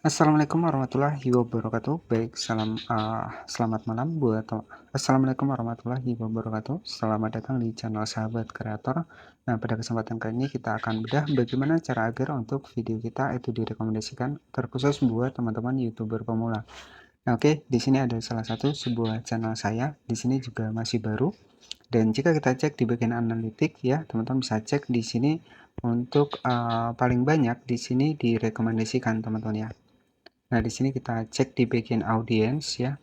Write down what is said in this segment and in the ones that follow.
Assalamualaikum warahmatullahi wabarakatuh. Baik, selamat malam buat Assalamualaikum warahmatullahi wabarakatuh. Selamat datang di channel Sahabat Kreator. Nah, pada kesempatan kali ini kita akan bedah bagaimana cara agar untuk video kita itu direkomendasikan terkhusus buat teman-teman YouTuber pemula. Nah, oke, di sini ada salah satu sebuah channel saya. Di sini juga masih baru. Dan jika kita cek di bagian analitik ya, teman-teman bisa cek di sini untuk paling banyak di sini direkomendasikan teman-teman ya. Nah, di sini kita cek di bagian audience ya.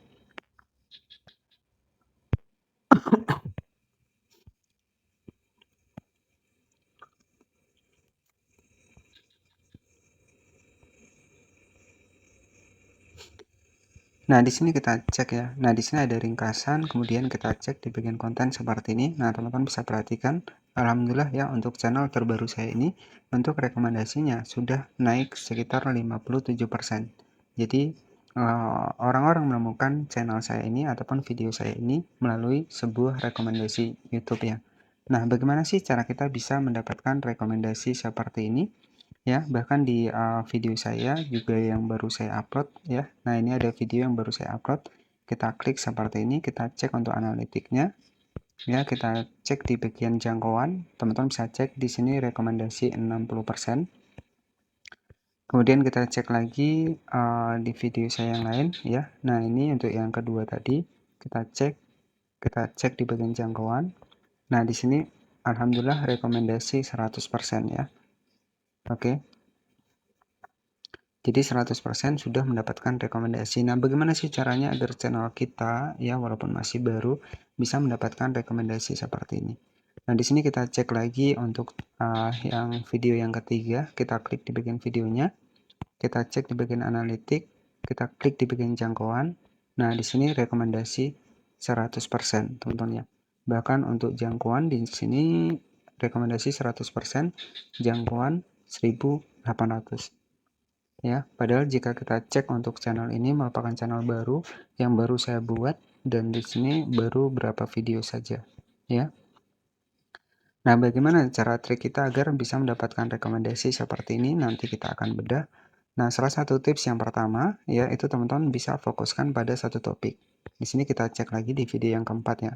Nah, di sini kita cek ya. Nah, di sini ada ringkasan, kemudian kita cek di bagian konten seperti ini. Nah, teman-teman bisa perhatikan, alhamdulillah ya untuk channel terbaru saya ini, untuk rekomendasinya sudah naik sekitar 57%. Jadi, orang-orang menemukan channel saya ini ataupun video saya ini melalui sebuah rekomendasi YouTube ya. Nah, bagaimana sih cara kita bisa mendapatkan rekomendasi seperti ini? Ya, bahkan di video saya juga yang baru saya upload ya. Nah, ini ada video yang baru saya upload. Kita klik seperti ini, kita cek untuk analitiknya. Ya, kita cek di bagian jangkauan. Teman-teman bisa cek di sini rekomendasi 60%. Kemudian kita cek lagi di video saya yang lain ya. Nah, ini untuk yang kedua tadi kita cek di bagian jangkauan. Nah, di sini alhamdulillah rekomendasi 100% ya. Oke. Jadi 100% sudah mendapatkan rekomendasi. Nah, bagaimana sih caranya agar channel kita ya walaupun masih baru bisa mendapatkan rekomendasi seperti ini? Nah, di sini kita cek lagi untuk yang video yang ketiga, kita klik di bagian videonya, kita cek di bagian analitik, kita klik di bagian jangkauan. Nah, di sini rekomendasi 100%, teman-teman ya. Bahkan untuk jangkauan di sini rekomendasi 100%, jangkauan 1800. Ya, padahal jika kita cek untuk channel ini merupakan channel baru yang baru saya buat dan di sini baru berapa video saja, ya. Nah, bagaimana cara trik kita agar bisa mendapatkan rekomendasi seperti ini? Nanti kita akan bedah. Nah, salah satu tips yang pertama, ya, itu teman-teman bisa fokuskan pada satu topik. Di sini kita cek lagi di video yang keempat ya.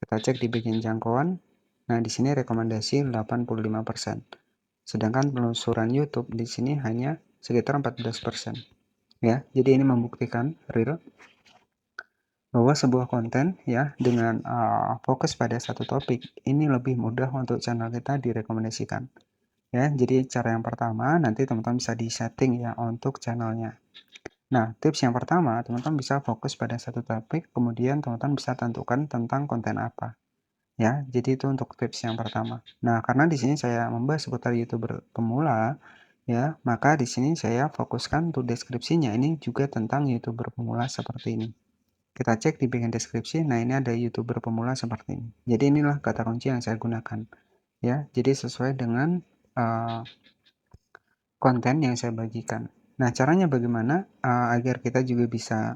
Kita cek di bagian jangkauan. Nah, di sini rekomendasi 85%. Sedangkan penelusuran YouTube di sini hanya sekitar 14%. Ya, jadi ini membuktikan real bahwa sebuah konten ya dengan fokus pada satu topik ini lebih mudah untuk channel kita direkomendasikan. Ya, jadi cara yang pertama nanti teman-teman bisa di setting ya untuk channelnya. Nah, tips yang pertama teman-teman bisa fokus pada satu topik, kemudian teman-teman bisa tentukan tentang konten apa. Ya, jadi itu untuk tips yang pertama. Nah, karena di sini saya membahas seputar YouTuber pemula, ya, maka di sini saya fokuskan untuk deskripsinya ini juga tentang YouTuber pemula seperti ini. Kita cek di bagian deskripsi, nah ini ada YouTuber pemula seperti ini. Jadi inilah kata kunci yang saya gunakan. Ya, jadi sesuai dengan konten yang saya bagikan. Nah, caranya bagaimana agar kita juga bisa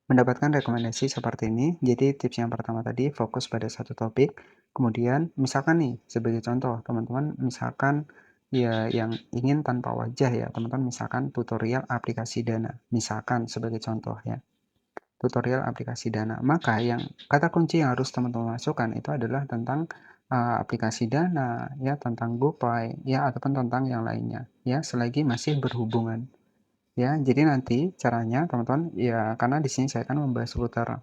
mendapatkan rekomendasi seperti ini? Jadi tips yang pertama tadi fokus pada satu topik. Kemudian misalkan nih sebagai contoh, teman-teman misalkan ya yang ingin tanpa wajah ya, teman-teman misalkan tutorial aplikasi Dana. Misalkan sebagai contoh ya. Tutorial aplikasi Dana. Maka yang kata kunci yang harus teman-teman masukkan itu adalah tentang aplikasi Dana, ya tentang GoPay, ya ataupun tentang yang lainnya, ya selagi masih berhubungan. Ya, jadi nanti caranya teman-teman ya karena di sini saya akan membahas seputar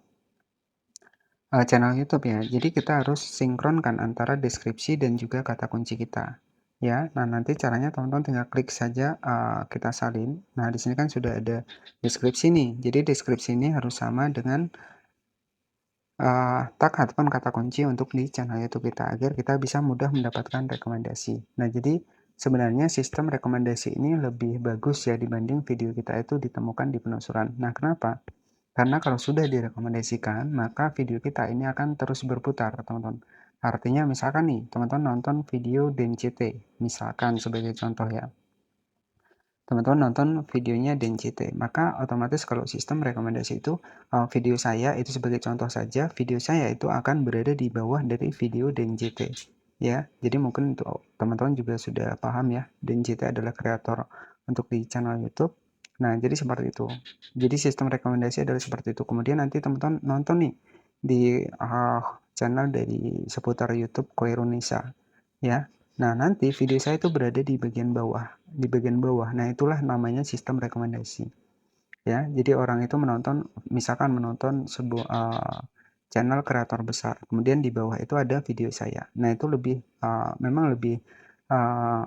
channel YouTube ya. Jadi kita harus sinkronkan antara deskripsi dan juga kata kunci kita. Ya, nah nanti caranya teman-teman tinggal klik saja kita salin. Nah, di sini kan sudah ada deskripsi nih. Jadi deskripsi ini harus sama dengan tag ataupun kata kunci untuk di channel YouTube kita agar kita bisa mudah mendapatkan rekomendasi. Nah, jadi sebenarnya sistem rekomendasi ini lebih bagus ya dibanding video kita itu ditemukan di penelusuran. Nah, kenapa? Karena kalau sudah direkomendasikan, maka video kita ini akan terus berputar, teman-teman. Artinya misalkan nih, teman-teman nonton video DNCT, misalkan sebagai contoh ya. Teman-teman nonton videonya DNCT, maka otomatis kalau sistem rekomendasi itu video saya itu sebagai contoh saja, video saya itu akan berada di bawah dari video DNCT ya. Jadi mungkin untuk teman-teman juga sudah paham ya, DNCT adalah kreator untuk di channel YouTube Nah, jadi seperti itu. Jadi sistem rekomendasi adalah seperti itu. Kemudian nanti teman-teman nonton nih di channel dari seputar YouTube Koirunisa, ya. Nah, nanti video saya itu berada di bagian bawah, di bagian bawah. Nah, itulah namanya sistem rekomendasi. Ya, jadi orang itu menonton, misalkan menonton sebuah channel kreator besar, kemudian di bawah itu ada video saya. Nah, itu lebih memang lebih uh,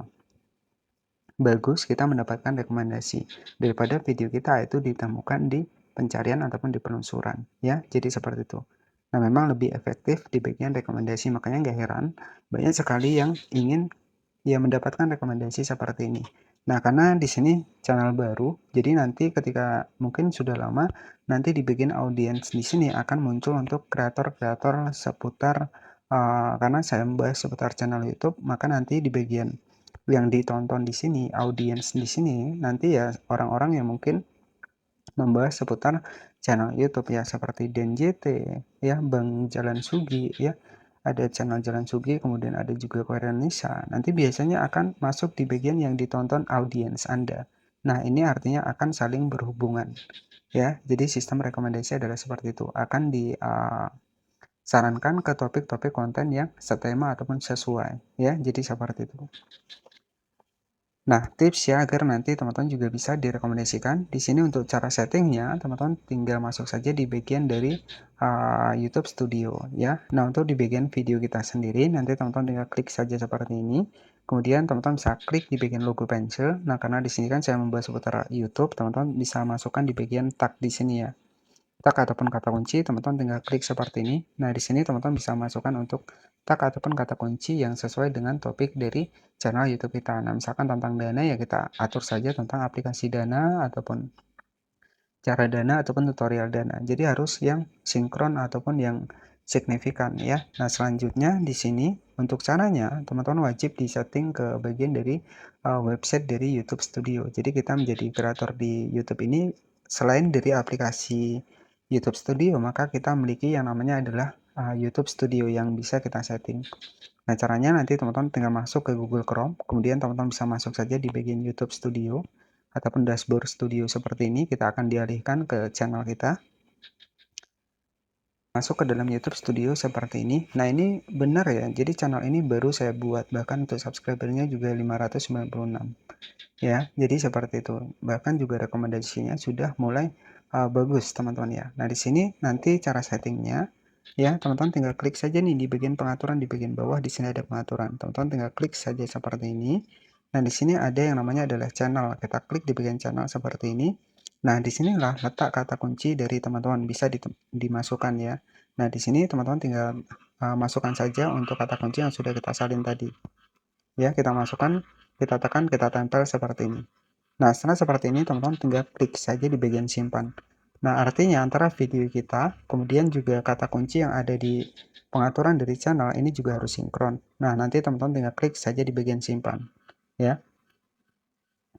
bagus kita mendapatkan rekomendasi daripada video kita itu ditemukan di pencarian ataupun di penelusuran, ya. Jadi seperti itu. Nah, memang lebih efektif di bagian rekomendasi, makanya nggak heran banyak sekali yang ingin ya mendapatkan rekomendasi seperti ini. Nah, karena di sini channel baru, jadi nanti ketika mungkin sudah lama, nanti di bagian audiens di sini akan muncul untuk kreator-kreator seputar karena saya membahas seputar channel YouTube, maka nanti di bagian yang ditonton di sini, audiens di sini, nanti ya orang-orang yang mungkin membahas seputar channel YouTube ya seperti DenJT, ya Bang Jalan Sugi, ya ada channel Jalan Sugi, kemudian ada juga Koiranisa. Nanti biasanya akan masuk di bagian yang ditonton audiens Anda. Nah, ini artinya akan saling berhubungan, ya. Jadi sistem rekomendasi adalah seperti itu. Akan disarankan ke topik-topik konten yang setema ataupun sesuai, ya. Jadi seperti itu. Nah, tips ya agar nanti teman-teman juga bisa direkomendasikan. Di sini untuk cara settingnya, teman-teman tinggal masuk saja di bagian dari YouTube Studio ya. Nah, untuk di bagian video kita sendiri, nanti teman-teman tinggal klik saja seperti ini. Kemudian teman-teman bisa klik di bagian logo pensil. Nah, karena di sini kan saya membahas seputar YouTube, teman-teman bisa masukkan di bagian tag di sini ya. Tag ataupun kata kunci, teman-teman tinggal klik seperti ini. Nah, di sini teman-teman bisa masukkan untuk tag ataupun kata kunci yang sesuai dengan topik dari channel YouTube kita. Nah, misalkan tentang dana ya kita atur saja tentang aplikasi dana ataupun cara dana ataupun tutorial dana. Jadi harus yang sinkron ataupun yang signifikan ya. Nah, selanjutnya di sini untuk caranya teman-teman wajib disetting ke bagian dari website dari YouTube Studio. Jadi kita menjadi kreator di YouTube ini selain dari aplikasi YouTube Studio, maka kita memiliki yang namanya adalah YouTube Studio yang bisa kita setting. Nah, caranya nanti teman-teman tinggal masuk ke Google Chrome, kemudian teman-teman bisa masuk saja di bagian YouTube Studio ataupun dashboard studio seperti ini. Kita akan dialihkan ke channel kita, masuk ke dalam YouTube Studio seperti ini. Nah, ini benar ya, jadi channel ini baru saya buat, bahkan untuk subscribernya juga 596 ya. Jadi seperti itu, bahkan juga rekomendasinya sudah mulai bagus teman-teman ya. Nah, di sini nanti cara settingnya ya, teman-teman tinggal klik saja nih di bagian pengaturan, di bagian bawah di sini ada pengaturan. Teman-teman tinggal klik saja seperti ini. Nah, di sini ada yang namanya adalah channel. Kita klik di bagian channel seperti ini. Nah, di sinilah letak kata kunci dari teman-teman bisa dimasukkan ya. Nah, di sini teman-teman tinggal masukkan saja untuk kata kunci yang sudah kita salin tadi. Ya, kita masukkan, kita tekan, kita tempel seperti ini. Nah, setelah seperti ini teman-teman tinggal klik saja di bagian simpan. Nah, artinya antara video kita, kemudian juga kata kunci yang ada di pengaturan dari channel ini juga harus sinkron. Nah, nanti teman-teman tinggal klik saja di bagian simpan. Ya.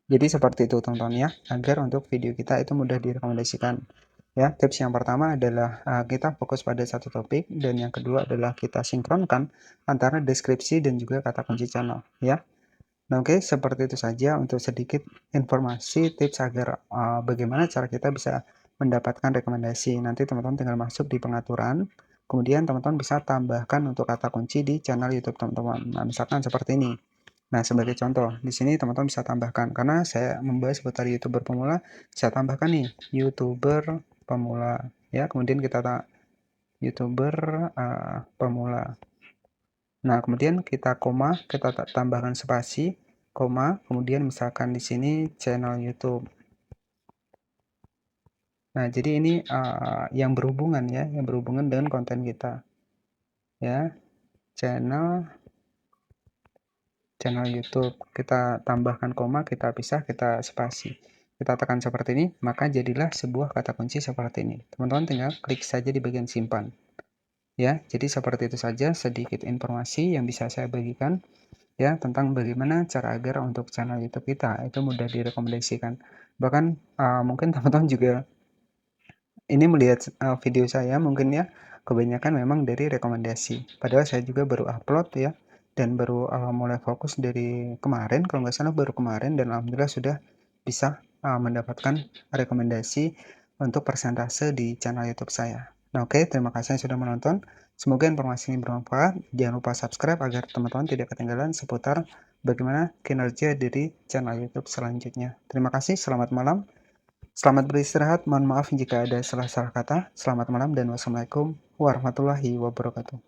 Jadi seperti itu teman-teman ya, agar untuk video kita itu mudah direkomendasikan. Ya, tips yang pertama adalah kita fokus pada satu topik, dan yang kedua adalah kita sinkronkan antara deskripsi dan juga kata kunci channel. Ya. Nah, oke, seperti itu saja untuk sedikit informasi tips agar bagaimana cara kita bisa mendapatkan rekomendasi. Nanti teman-teman tinggal masuk di pengaturan, kemudian teman-teman bisa tambahkan untuk kata kunci di channel YouTube teman-teman. Nah, misalkan seperti ini. Nah, sebagai contoh, di sini teman-teman bisa tambahkan, karena saya membahas seputar YouTuber pemula, saya tambahkan nih, YouTuber pemula. Ya, kemudian kita YouTuber pemula. Nah, kemudian kita koma, kita tambahkan spasi, koma, kemudian misalkan di sini channel YouTube. Nah, jadi ini yang berhubungan ya, yang berhubungan dengan konten kita. Ya, channel YouTube. Kita tambahkan koma, kita pisah, kita spasi. Kita tekan seperti ini, maka jadilah sebuah kata kunci seperti ini. Teman-teman tinggal klik saja di bagian simpan. Ya, jadi seperti itu saja sedikit informasi yang bisa saya bagikan ya tentang bagaimana cara agar untuk channel YouTube kita itu mudah direkomendasikan. Bahkan mungkin teman-teman juga ini melihat video saya mungkin ya kebanyakan memang dari rekomendasi. Padahal saya juga baru upload ya, dan baru mulai fokus dari kemarin, kalau nggak salah baru kemarin, dan alhamdulillah sudah bisa mendapatkan rekomendasi untuk persentase di channel YouTube saya. Nah, oke, terima kasih yang sudah menonton. Semoga informasi ini bermanfaat. Jangan lupa subscribe agar teman-teman tidak ketinggalan seputar bagaimana kinerja dari channel YouTube selanjutnya. Terima kasih, selamat malam. Selamat beristirahat. Mohon maaf jika ada salah-salah kata. Selamat malam dan wassalamualaikum warahmatullahi wabarakatuh.